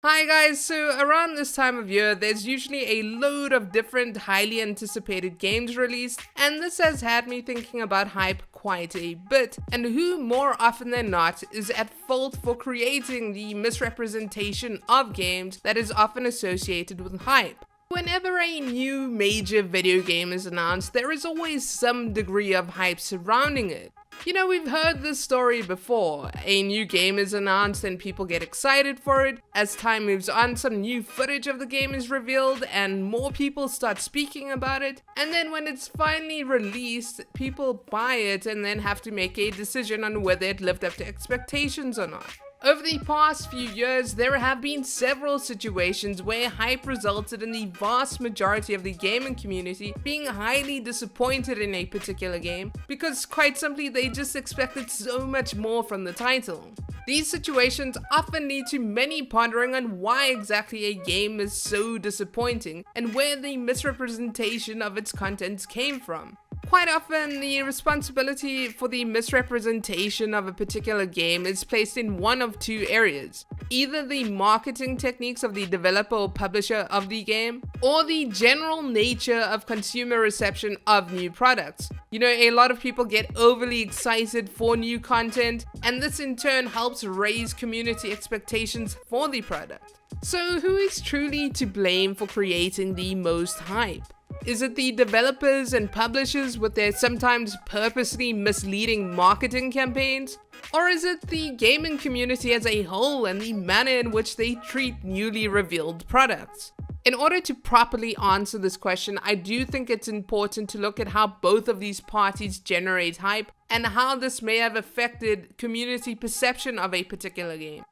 Hi guys, so around this time of year, there's usually a load of different highly anticipated games released, and this has had me thinking about hype quite a bit, and who more often than not is at fault for creating the misrepresentation of games that is often associated with hype. Whenever a new major video game is announced, there is always some degree of hype surrounding it. You know, we've heard this story before. A new game is announced and people get excited for it. As time moves on, some new footage of the game is revealed and more people start speaking about it. And then when it's finally released, people buy it and then have to make a decision on whether it lived up to expectations or not. Over the past few years, there have been several situations where hype resulted in the vast majority of the gaming community being highly disappointed in a particular game because quite simply they just expected so much more from the title. These situations often lead to many pondering on why exactly a game is so disappointing and where the misrepresentation of its contents came from. Quite often, the responsibility for the misrepresentation of a particular game is placed in one of two areas. Either the marketing techniques of the developer or publisher of the game, or the general nature of consumer reception of new products. You know, a lot of people get overly excited for new content, and this in turn helps raise community expectations for the product. So who is truly to blame for creating the most hype? Is it the developers and publishers with their sometimes purposely misleading marketing campaigns? Or is it the gaming community as a whole and the manner in which they treat newly revealed products? In order to properly answer this question, I do think it's important to look at how both of these parties generate hype and how this may have affected community perception of a particular game.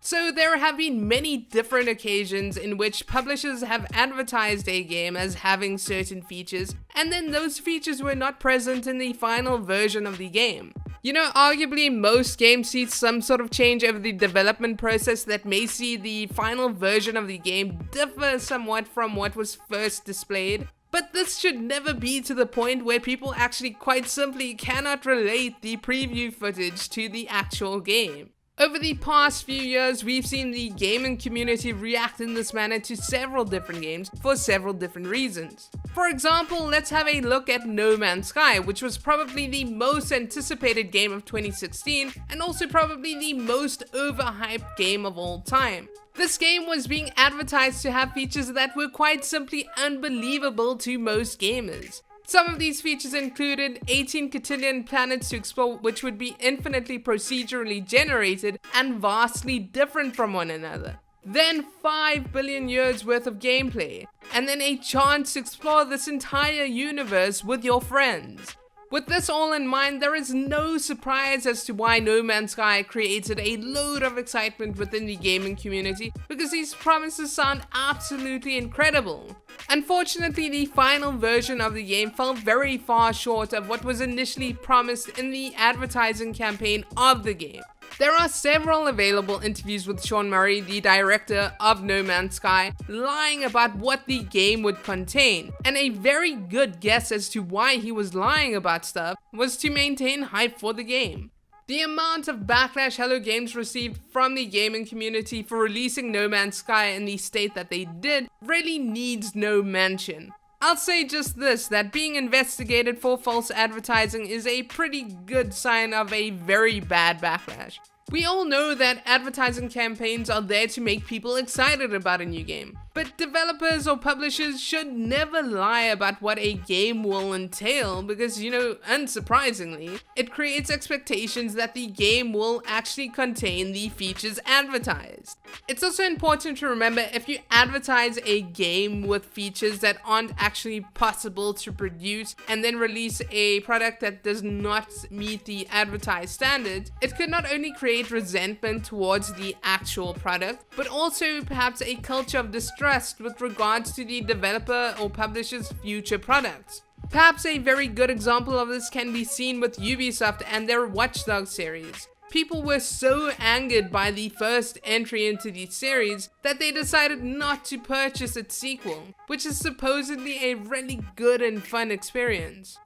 So there have been many different occasions in which publishers have advertised a game as having certain features, and then those features were not present in the final version of the game. You know, arguably most games see some sort of change over the development process that may see the final version of the game differ somewhat from what was first displayed. But this should never be to the point where people actually quite simply cannot relate the preview footage to the actual game. Over the past few years, we've seen the gaming community react in this manner to several different games for several different reasons. For example, let's have a look at No Man's Sky, which was probably the most anticipated game of 2016 and also probably the most overhyped game of all time. This game was being advertised to have features that were quite simply unbelievable to most gamers. Some of these features included 18 cotillion planets to explore, which would be infinitely procedurally generated and vastly different from one another. Then 5 billion years worth of gameplay, and then a chance to explore this entire universe with your friends. With this all in mind, there is no surprise as to why No Man's Sky created a load of excitement within the gaming community, because these promises sound absolutely incredible. Unfortunately, the final version of the game fell very far short of what was initially promised in the advertising campaign of the game. There are several available interviews with Sean Murray, the director of No Man's Sky, lying about what the game would contain, and a very good guess as to why he was lying about stuff was to maintain hype for the game. The amount of backlash Hello Games received from the gaming community for releasing No Man's Sky in the state that they did really needs no mention. I'll say just this, that being investigated for false advertising is a pretty good sign of a very bad backlash. We all know that advertising campaigns are there to make people excited about a new game, but developers or publishers should never lie about what a game will entail because, you know, unsurprisingly, it creates expectations that the game will actually contain the features advertised. It's also important to remember, if you advertise a game with features that aren't actually possible to produce and then release a product that does not meet the advertised standards, it could not only create resentment towards the actual product, but also perhaps a culture of distrust with regards to the developer or publisher's future products. Perhaps a very good example of this can be seen with Ubisoft and their Watch Dogs series. People were so angered by the first entry into the series that they decided not to purchase its sequel, which is supposedly a really good and fun experience.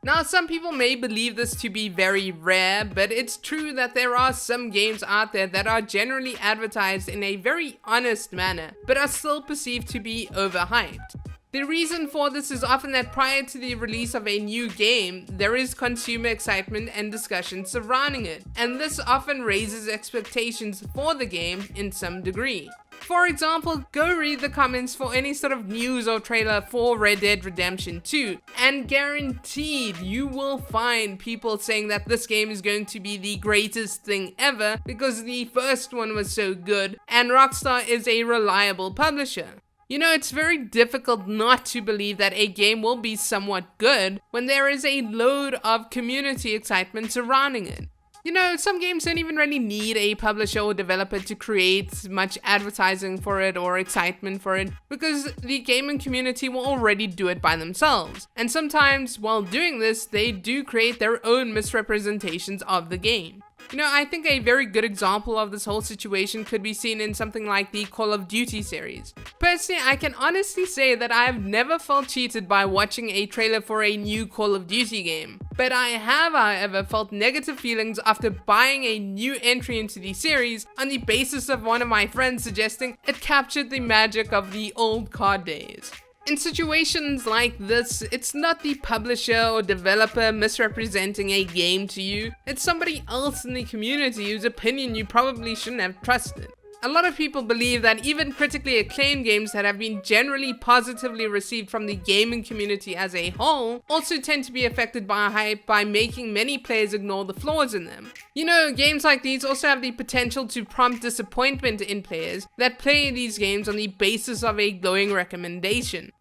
Now, some people may believe this to be very rare, but it's true that there are some games out there that are generally advertised in a very honest manner, but are still perceived to be overhyped. The reason for this is often that prior to the release of a new game, there is consumer excitement and discussion surrounding it, and this often raises expectations for the game in some degree. For example, go read the comments for any sort of news or trailer for Red Dead Redemption 2, and guaranteed you will find people saying that this game is going to be the greatest thing ever because the first one was so good, and Rockstar is a reliable publisher. You know, it's very difficult not to believe that a game will be somewhat good when there is a load of community excitement surrounding it. You know, some games don't even really need a publisher or developer to create much advertising for it or excitement for it, because the gaming community will already do it by themselves. And sometimes, while doing this, they do create their own misrepresentations of the game. You know, I think a very good example of this whole situation could be seen in something like the Call of Duty series. Personally, I can honestly say that I have never felt cheated by watching a trailer for a new Call of Duty game. But I have, however, felt negative feelings after buying a new entry into the series on the basis of one of my friends suggesting it captured the magic of the old COD days. In situations like this, it's not the publisher or developer misrepresenting a game to you, it's somebody else in the community whose opinion you probably shouldn't have trusted. A lot of people believe that even critically acclaimed games that have been generally positively received from the gaming community as a whole also tend to be affected by hype by making many players ignore the flaws in them. You know, games like these also have the potential to prompt disappointment in players that play these games on the basis of a glowing recommendation.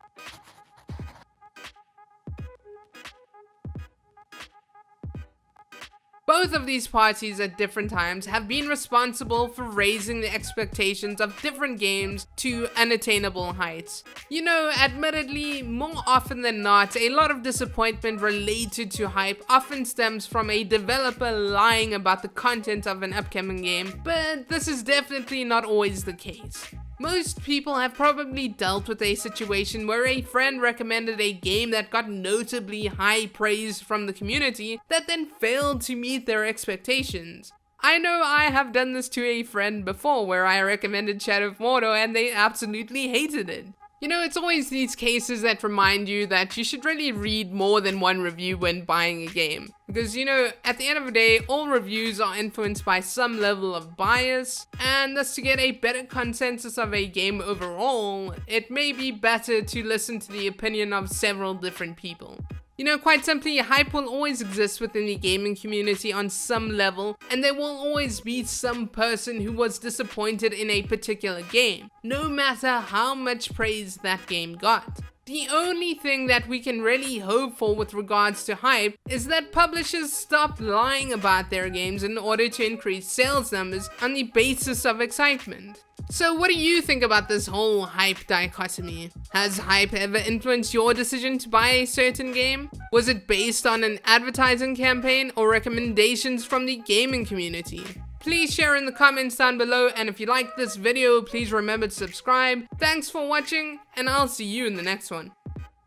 Both of these parties at different times have been responsible for raising the expectations of different games to unattainable heights. You know, admittedly, more often than not, a lot of disappointment related to hype often stems from a developer lying about the content of an upcoming game, but this is definitely not always the case. Most people have probably dealt with a situation where a friend recommended a game that got notably high praise from the community that then failed to meet their expectations. I know I have done this to a friend before where I recommended Shadow of Mordor and they absolutely hated it. You know, it's always these cases that remind you that you should really read more than one review when buying a game. Because, you know, at the end of the day, all reviews are influenced by some level of bias, and thus to get a better consensus of a game overall, it may be better to listen to the opinion of several different people. You know, quite simply, hype will always exist within the gaming community on some level, and there will always be some person who was disappointed in a particular game, no matter how much praise that game got. The only thing that we can really hope for with regards to hype is that publishers stop lying about their games in order to increase sales numbers on the basis of excitement. So what do you think about this whole hype dichotomy? Has hype ever influenced your decision to buy a certain game? Was it based on an advertising campaign or recommendations from the gaming community? Please share in the comments down below, and if you liked this video, please remember to subscribe. Thanks for watching, and I'll see you in the next one.